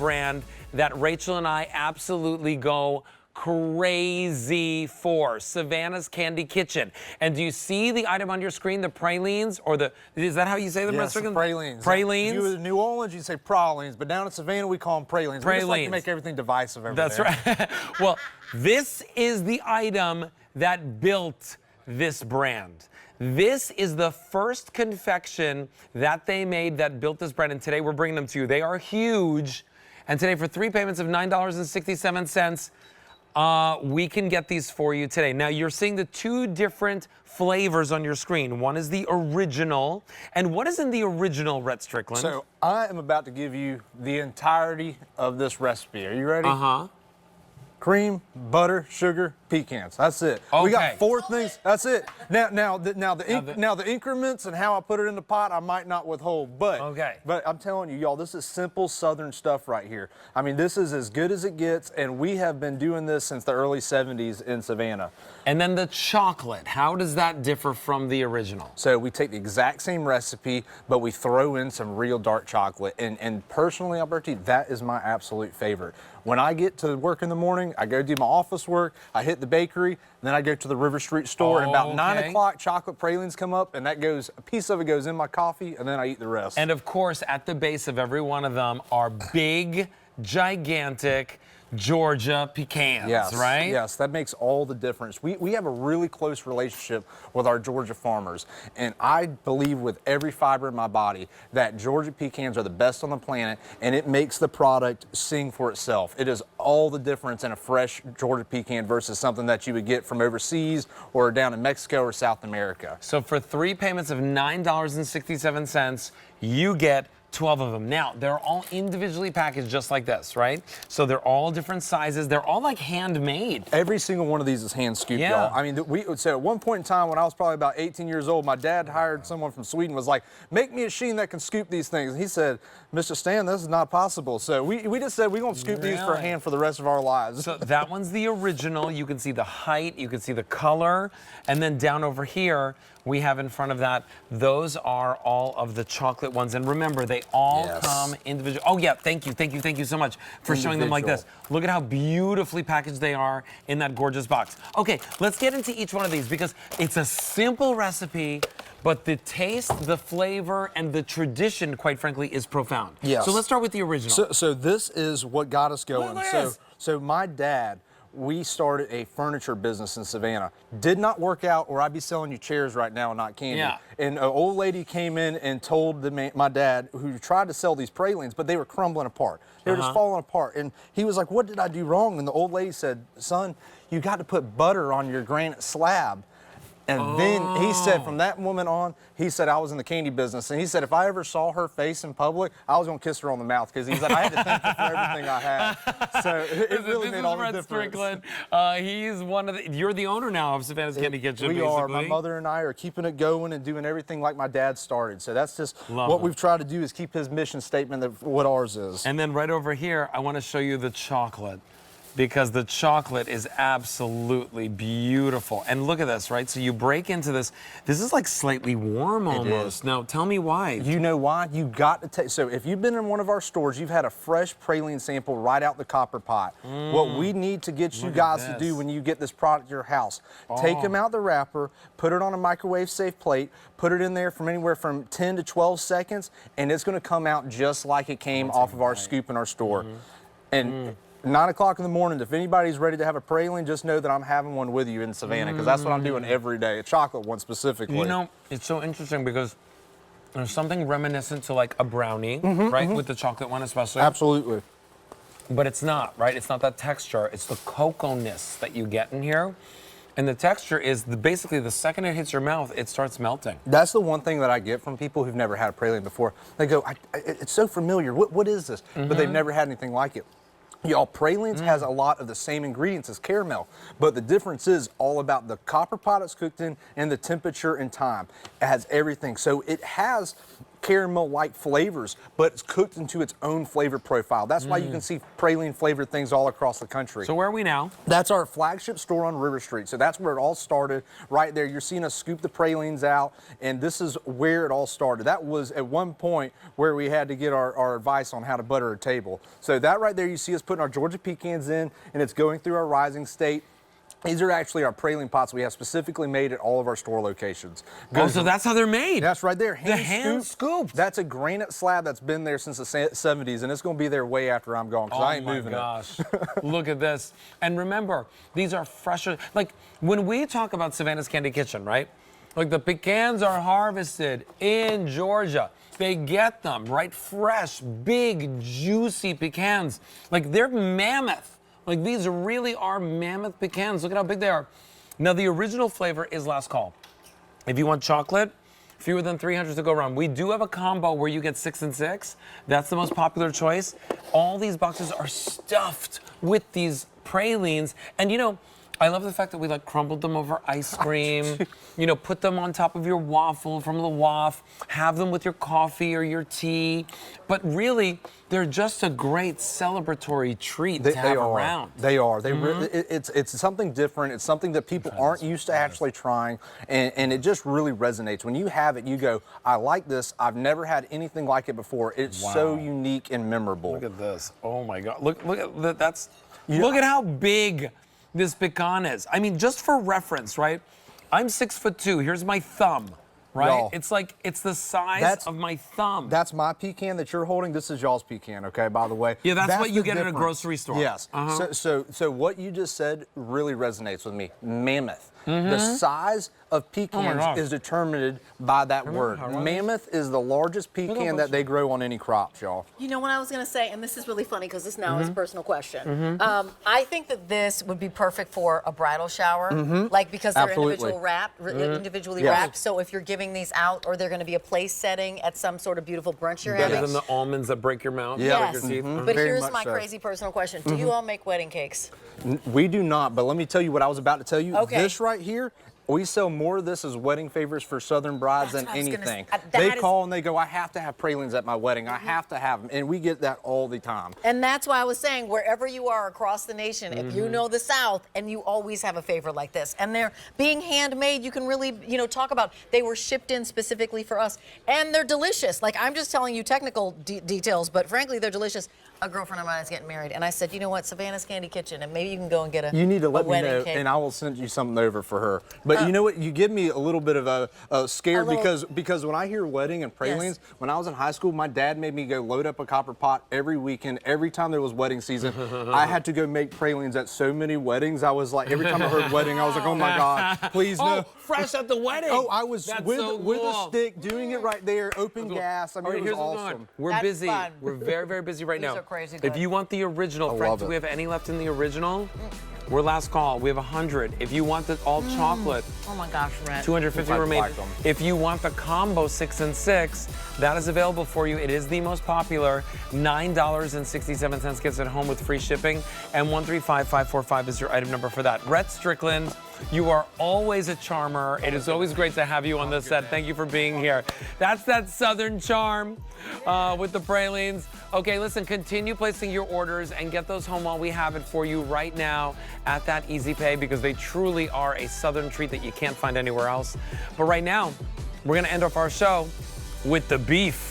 brand that Rachel and I absolutely go crazy for, Savannah's Candy Kitchen. And do you see the item on your screen, the pralines, or is that how you say them? Yes, the pralines. Pralines? If you were in New Orleans, you'd say pralines, but down in Savannah, we call them pralines. We just like to make everything divisive over That's there. right. Well, this is the item that built this brand. This is the first confection that they made that built this brand, and today we're bringing them to you. They are huge, and today for 3 payments of $9.67, we can get these for you today. Now, you're seeing the 2 different flavors on your screen. One is the original. And what is in the original, Rhett Strickland? So I am about to give you the entirety of this recipe. Are you ready? Uh-huh. Cream, butter, sugar, pecans. That's it. Okay. We got 4 things. That's it. Now the increments and how I put it in the pot, I might not withhold, but I'm telling you, y'all, this is simple Southern stuff right here. I mean, this is as good as it gets, and we have been doing this since the early 70s in Savannah. And then the chocolate, how does that differ from the original? So we take the exact same recipe, but we throw in some real dark chocolate. And personally, Alberti, that is my absolute favorite. When I get to work in the morning, I go do my office work, I hit the bakery, then I go to the River Street store, and about 9 o'clock, chocolate pralines come up, and that goes, a piece of it goes in my coffee, and then I eat the rest. And of course, at the base of every one of them are big, gigantic Georgia pecans, right? Yes, that makes all the difference. We have a really close relationship with our Georgia farmers, and I believe with every fiber in my body that Georgia pecans are the best on the planet, and it makes the product sing for itself. It is all the difference in a fresh Georgia pecan versus something that you would get from overseas or down in Mexico or South America. So for 3 payments of $9.67, you get 12 of them. Now, they're all individually packaged just like this, right? So they're all different sizes. They're all like handmade. Every single one of these is hand scooped, y'all. I mean, so at one point in time when I was probably about 18 years old, my dad hired someone from Sweden, was like, make me a machine that can scoop these things. And he said, Mr. Stan, this is not possible. So we just said, we're going to scoop these for hand for the rest of our lives. So that one's the original. You can see the height, you can see the color, and then down over here, we have in front of that, those are all of the chocolate ones. And remember, they all come individual. Oh yeah, thank you so much for showing them like this. Look at how beautifully packaged they are in that gorgeous box. Okay, let's get into each one of these because it's a simple recipe, but the taste, the flavor, and the tradition, quite frankly, is profound. Yes. So let's start with the original. So this is what got us going. Look at this. So my dad, we started a furniture business in Savannah. Did not work out, or I'd be selling you chairs right now and not candy. Yeah. And an old lady came in and told my dad, who tried to sell these pralines, but they were crumbling apart. They were just falling apart. And he was like, what did I do wrong? And the old lady said, son, you got to put butter on your granite slab. And then he said, from that moment on, he said, I was in the candy business. And he said, if I ever saw her face in public, I was going to kiss her on the mouth because he said, I had to thank her for everything I had. So it really made all the difference. Strickland. He's one of the, you're the owner now of Savannah's Candy Kitchen, We are. My mother and I are keeping it going and doing everything like my dad started. So that's just what we've tried to do is keep his mission statement of what ours is. And then right over here, I want to show you the chocolate, because the chocolate is absolutely beautiful. And look at this, right? So you break into this. This is like slightly warm almost. Now, tell me why. You know why? You got to take, so if you've been in one of our stores, you've had a fresh praline sample right out the copper pot. What we need to get you guys to do when you get this product to your house, take them out the wrapper, put it on a microwave safe plate, put it in there from anywhere from 10 to 12 seconds, and it's gonna come out just like it came off of our scoop in our store. And 9 o'clock in the morning, if anybody's ready to have a praline, just know that I'm having one with you in Savannah, because that's what I'm doing every day, a chocolate one specifically. You know, it's so interesting because there's something reminiscent to like a brownie, right? With the chocolate one especially. Absolutely. But it's not, right? It's not that texture. It's the cocoa-ness that you get in here. And the texture is basically the second it hits your mouth, it starts melting. That's the one thing that I get from people who've never had a praline before. They go, it's so familiar. What is this? But they've never had anything like it. Y'all, pralines has a lot of the same ingredients as caramel, but the difference is all about the copper pot it's cooked in and the temperature and time. It has everything. So it has caramel-like flavors, but it's cooked into its own flavor profile. That's why you can see praline flavored things all across the country. So where are we now? That's our flagship store on River Street. So that's where it all started, right there. You're seeing us scoop the pralines out, and this is where it all started. That was at one point where we had to get our advice on how to butter a table. So that right there, you see us putting our Georgia pecans in, and it's going through our rising state. These are actually our praline pots we have specifically made at all of our store locations. Oh, so that's how they're made. That's right there. Hand scooped. That's a granite slab that's been there since the 70s, and it's going to be there way after I'm gone because I ain't moving gosh. Look at this. And remember, these are fresher. Like, when we talk about Savannah's Candy Kitchen, right? Like, the pecans are harvested in Georgia. They get them, right? Fresh, big, juicy pecans. Like, they're mammoth. Like, these really are mammoth pecans. Look at how big they are. Now, the original flavor is last call. If you want chocolate, fewer than 300 to go around. We do have a combo where you get 6 and 6. That's the most popular choice. All these boxes are stuffed with these pralines. And, you know, I love the fact that we like crumbled them over ice cream, you know, put them on top of your waffle from the WAF, have them with your coffee or your tea. But really, they're just a great celebratory treat to have around. They are. It's something different. It's something that people aren't used to actually trying, and it just really resonates. When you have it, you go, I like this. I've never had anything like it before. It's so unique and memorable. Look at this. Oh my God. Look at that. That's. Look at how big this pecan is. I mean, just for reference, right? I'm 6'2". Here's my thumb, right? It's like, it's the size of my thumb. That's my pecan that you're holding. This is y'all's pecan, okay, by the way. Yeah, that's what you get at a grocery store. Yes. So what you just said really resonates with me. Mammoth. The size of pecans is determined by that word. Mammoth is the largest pecan that they grow on any crops, y'all. You know what I was going to say, and this is really funny because this now is a personal question. I think that this would be perfect for a bridal shower, like because they're individually wrapped. So if you're giving these out, or they're going to be a place setting at some sort of beautiful brunch you're having. Better than the almonds that break your mouth, yes. break your teeth. But here's my crazy personal question: do you all make wedding cakes? We do not, but let me tell you what I was about to tell you. Okay. This right here, we sell more of this as wedding favors for Southern brides than anything. They call and they go, I have to have pralines at my wedding. I have to have them. And we get that all the time. And that's why I was saying, wherever you are across the nation, if you know the South, and you always have a favor like this, and they're being handmade, you can really, you know, talk about, they were shipped in specifically for us, and they're delicious. Like, I'm just telling you technical details, but frankly, they're delicious. A girlfriend of mine is getting married, and I said, you know what, Savannah's Candy Kitchen, and maybe you can go and get a You need to let me know, cake. and I will send you something over for her. But you know what, you give me a little bit of a scare because when I hear wedding and pralines, when I was in high school, my dad made me go load up a copper pot every weekend. Every time there was wedding season, I had to go make pralines at so many weddings. I was like, every time I heard wedding, I was like, oh my God, please no. Fresh at the wedding. Oh, I was with a stick doing it right there, open gas. I mean, it was awesome. We're busy. Fun. We're very, very busy right now. These are crazy good. If you want the original, Frank, do we have any left in the original? We're last call. We have 100. If you want the all chocolate, oh my gosh, Rhett. 250 remain. If you want the combo 6 and 6, that is available for you. It is the most popular. $9.67 gets it home with free shipping, and 135545 is your item number for that. Rhett Strickland, you are always a charmer. It is always great to have you on the set. Thank you for being here. That's that Southern charm with the pralines. Okay, listen, continue placing your orders and get those home while we have it for you right now at that Easy Pay, because they truly are a Southern treat that you can't find anywhere else. But right now, we're gonna end off our show with the beef.